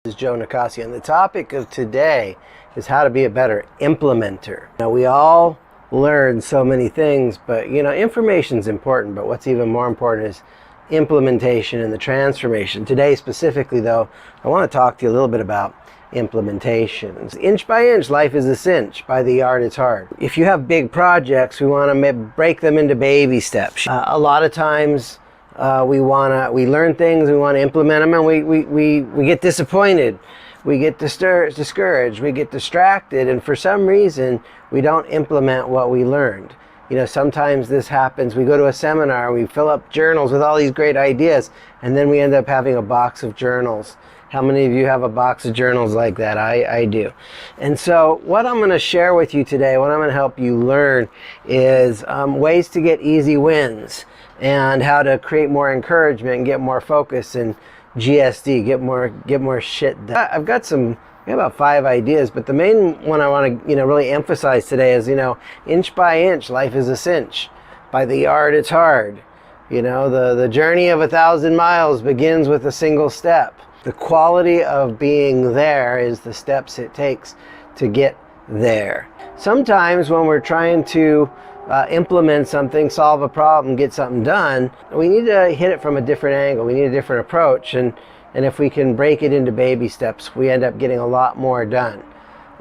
This is Joe Nicasio, and the topic of today is how to be a better implementer. Now, we all learn so many things, but information is important, but what's even more important is implementation and the transformation. Today specifically, though, I want to talk to you a little bit about implementation. Inch by inch, life is a cinch. By the yard, it's hard. If you have big projects, we want to break them into baby steps. A lot of times, we learn things, we want to implement them, and we get disappointed, we get discouraged, we get distracted, and for some reason we don't implement what we learned. Sometimes this happens. We go to a seminar, we fill up journals with all these great ideas, and then we end up having a box of journals. How many of you have a box of journals like that? I do. And so what I'm going to share with you today, what I'm going to help you learn is ways to get easy wins, and how to create more encouragement and get more focus and GSD, get more shit done. I've got about 5 ideas, but the main one I want to really emphasize today is inch by inch, life is a cinch. By the yard, it's hard. The journey of 1,000 miles begins with a single step. The quality of being there is the steps it takes to get there. Sometimes when we're trying to implement something, solve a problem, get something done, we need to hit it from a different angle. We need a different approach, and if we can break it into baby steps, we end up getting a lot more done.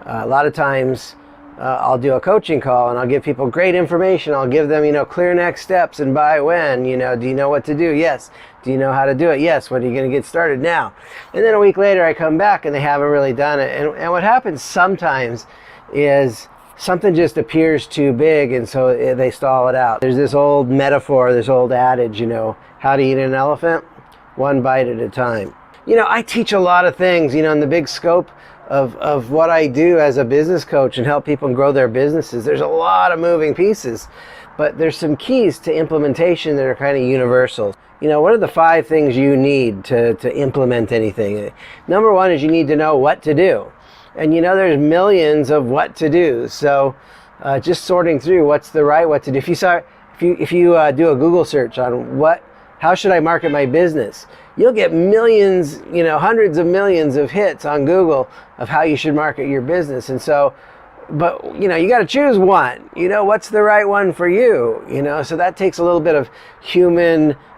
A lot of times I'll do a coaching call and I'll give people great information. I'll give them clear next steps and by when. Do you know what to do? Yes. Do you know how to do it? Yes. When are you going to get started? Now. And then a week later I come back and they haven't really done it. And what happens sometimes is something just appears too big, and so they stall it out. There's this old metaphor, this old adage, how to eat an elephant? One bite at a time. I teach a lot of things, in the big scope of what I do as a business coach and help people grow their businesses. There's a lot of moving pieces, but there's some keys to implementation that are kind of universal. What are the 5 things you need to implement anything? Number 1 is you need to know what to do. And there's millions of what to do. So just sorting through what's the right what to do. If you do a Google search on how should I market my business, you'll get millions, hundreds of millions of hits on Google of how you should market your business. And so, but you got to choose one. What's the right one for you? So that takes a little bit of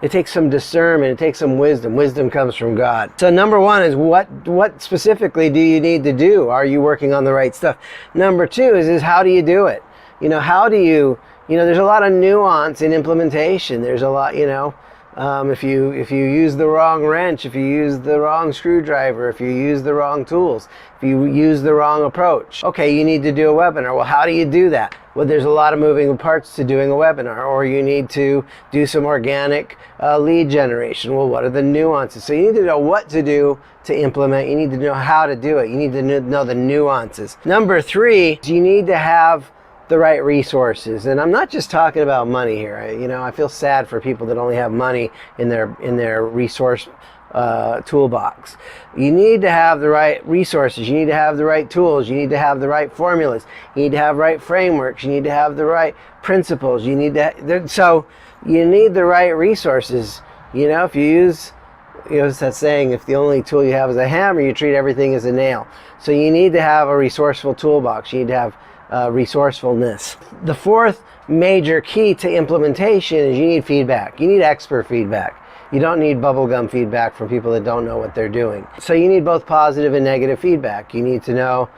it takes some discernment, it takes some wisdom. Wisdom comes from God. So number 1 is what specifically do you need to do? Are you working on the right stuff? Number 2 is how do you do it? How do you, there's a lot of nuance in implementation. There's a lot, if you use the wrong wrench, if you use the wrong screwdriver, if you use the wrong tools, if you use the wrong approach, okay, you need to do a webinar. Well, how do you do that? Well, there's a lot of moving parts to doing a webinar, or you need to do some organic lead generation. Well, what are the nuances? So you need to know what to do to implement. You need to know how to do it. You need to know the nuances. Number 3, you need to have the right resources. And I'm not just talking about money here. I feel sad for people that only have money in their resource toolbox. You need to have the right resources. You need to have the right tools. You need to have the right formulas. You need to have right frameworks. You need to have the right principles. You need the right resources. If you use it's that saying, if the only tool you have is a hammer, you treat everything as a nail. So you need to have a resourceful toolbox. You need to have resourcefulness. The 4th major key to implementation is you need feedback. You need expert feedback. You don't need bubblegum feedback from people that don't know what they're doing. So you need both positive and negative feedback. You need to know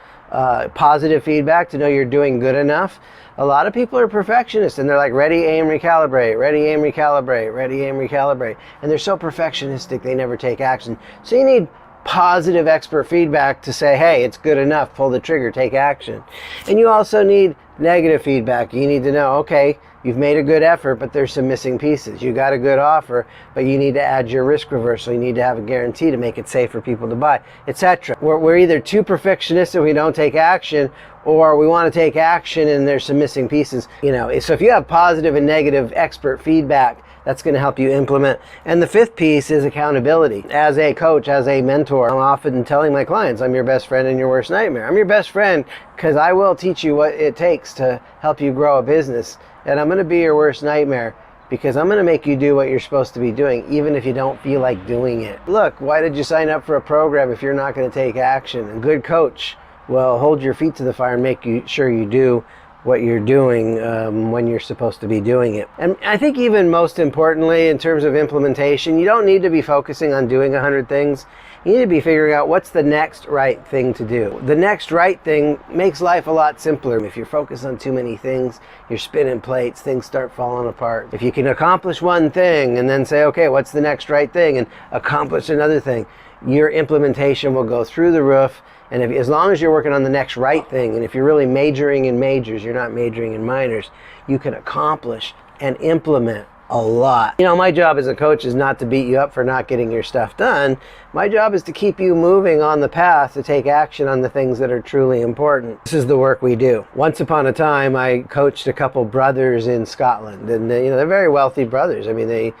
positive feedback to know you're doing good enough. A lot of people are perfectionists and they're like, ready, aim, recalibrate, ready, aim, recalibrate, ready, aim, recalibrate. And they're so perfectionistic they never take action. So you need positive expert feedback to say, hey, it's good enough, pull the trigger, take action. And you also need negative feedback. You need to know, okay, you've made a good effort, but there's some missing pieces. You got a good offer, but you need to add your risk reversal. You need to have a guarantee to make it safe for people to buy, etc. We're either too perfectionistic, we don't take action, or we want to take action and there's some missing pieces. So if you have positive and negative expert feedback, that's going to help you implement. And the 5th piece is accountability. As a coach, as a mentor, I'm often telling my clients, I'm your best friend and your worst nightmare. I'm your best friend because I will teach you what it takes to help you grow a business. And I'm going to be your worst nightmare because I'm going to make you do what you're supposed to be doing, even if you don't feel like doing it. Look, why did you sign up for a program if you're not going to take action? A good coach will hold your feet to the fire and make sure you do what you're doing when you're supposed to be doing it. And I think even most importantly, in terms of implementation, you don't need to be focusing on doing 100 things. You need to be figuring out what's the next right thing to do. The next right thing makes life a lot simpler. If you're focused on too many things, you're spinning plates, things start falling apart. If you can accomplish one thing and then say, okay, what's the next right thing, and accomplish another thing, your implementation will go through the roof. And as long as you're working on the next right thing, and if you're really majoring in majors, you're not majoring in minors, you can accomplish and implement a lot. You know, my job as a coach is not to beat you up for not getting your stuff done. My job is to keep you moving on the path to take action on the things that are truly important. This is the work we do. Once upon a time, I coached a couple brothers in Scotland, and they're very wealthy brothers. I mean, they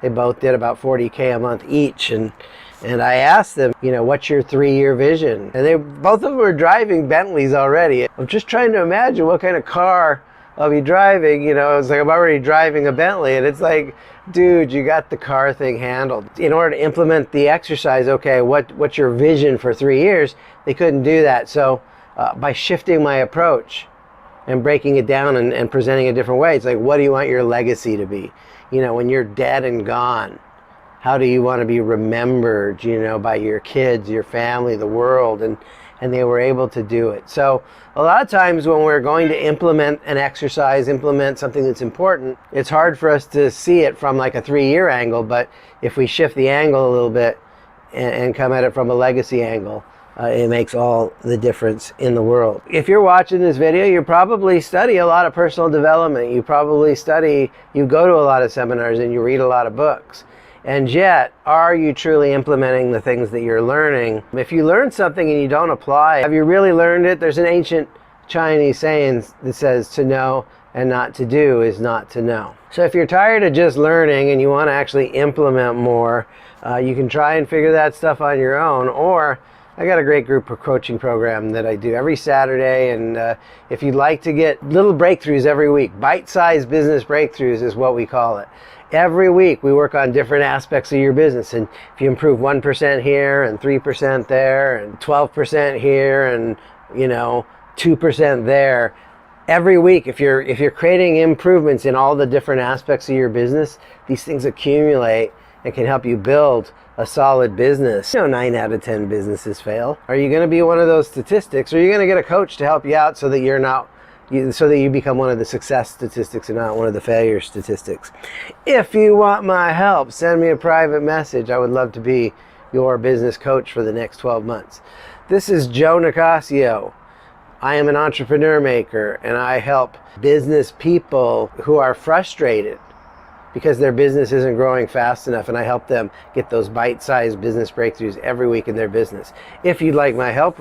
both did about 40K a month each, and I asked them, what's your 3-year vision? And both of them were driving Bentleys already. I'm just trying to imagine what kind of car I'll be driving. It's like I'm already driving a Bentley, and it's like, dude, you got the car thing handled. In order to implement the exercise, okay, what's your vision for 3 years? They couldn't do that. So by shifting my approach and breaking it down and presenting a different way, it's like, what do you want your legacy to be? When you're dead and gone, how do you want to be remembered, by your kids, your family, the world? And they were able to do it. So a lot of times when we're going to implement an exercise, implement something that's important, it's hard for us to see it from like a 3-year angle. But if we shift the angle a little bit and come at it from a legacy angle, it makes all the difference in the world. If you're watching this video, you probably study a lot of personal development. You probably you go to a lot of seminars and you read a lot of books. And yet, are you truly implementing the things that you're learning? If you learn something and you don't apply, have you really learned it? There's an ancient Chinese saying that says to know and not to do is not to know. So if you're tired of just learning and you want to actually implement more, you can try and figure that stuff on your own, or I got a great group coaching program that I do every Saturday, and if you'd like to get little breakthroughs every week, bite-sized business breakthroughs is what we call it. Every week we work on different aspects of your business, and if you improve 1% here and 3% there and 12% here and 2% there, every week if you're creating improvements in all the different aspects of your business, these things accumulate and can help you build a solid business. 9 out of 10 businesses fail. Are you going to be one of those statistics, or are you going to get a coach to help you out so that you become one of the success statistics and not one of the failure statistics? If you want my help, send me a private message. I would love to be your business coach for the next 12 months. This is Joe Nicasio. I am an entrepreneur maker, and I help business people who are frustrated because their business isn't growing fast enough, and I help them get those bite-sized business breakthroughs every week in their business. If you'd like my help,